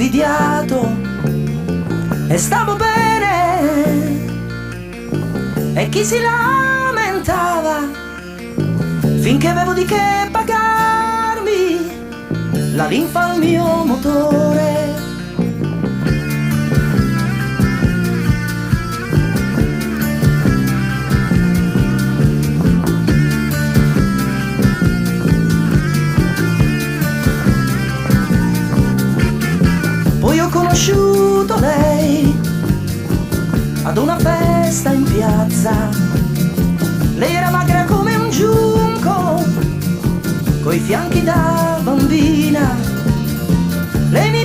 invidiato e stavo bene, e chi si lamentava finché avevo di che pagarmi la linfa al mio motore. Poi ho conosciuto lei ad una festa in piazza. Lei era magra come un giunco, coi fianchi da bambina. Lei mi